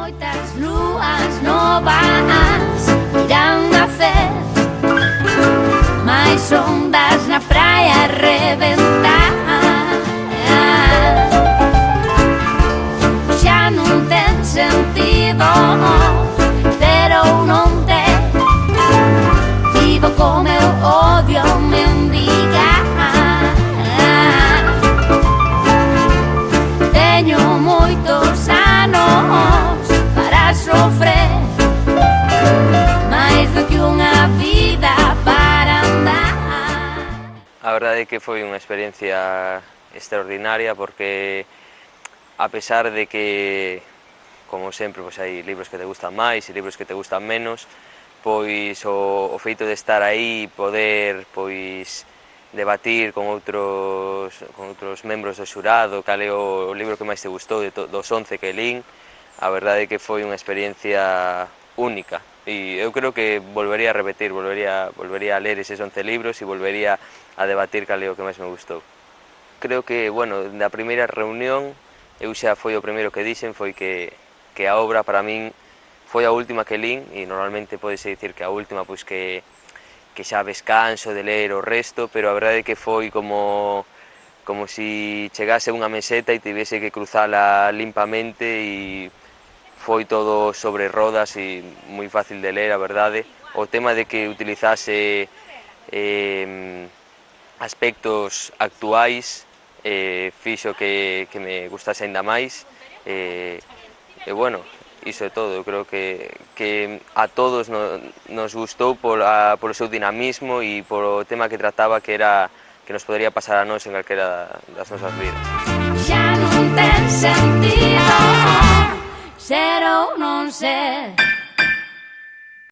moitas lúas novas irán nacer, máis ondas na praia reventar. Xa non ten sentido ter ou non ter, vivo co meu odio mendigar. Teño moitos anos para sofrer, máis do que unha vida para andar. A verdade é que foi unha experiencia extraordinaria porque a pesar de que, como sempre, pois hai libros que te gustan máis e libros que te gustan menos, pois o feito de estar aí e poder pois debatir con outros membros do xurado cal é o libro que máis te gustou dos 11 que lín, a verdade é que foi unha experiencia única e eu creo que volvería a repetir, volvería a ler eses 11 libros e volvería a debatir cal é o que máis me gustou. Creo que, bueno, na primeira reunión eu xa foi o primeiro que dixen foi que a obra para min foi a última que lín e normalmente podese dicir que a última pois que xa descanso de ler o resto, pero a verdade é que foi como si chegase unha meseta e tivese que cruzala limpamente e foi todo sobre rodas e moi fácil de ler, a verdade. O tema de que utilizase aspectos actuais fixo que me gustase ainda máis e bueno, iso é todo. Eu creo que a todos nos gustou polo seu dinamismo e polo tema que trataba, que era que nos podería pasar a nós en calquera das nosas vidas. Xa non ten sentido ser ou non ser.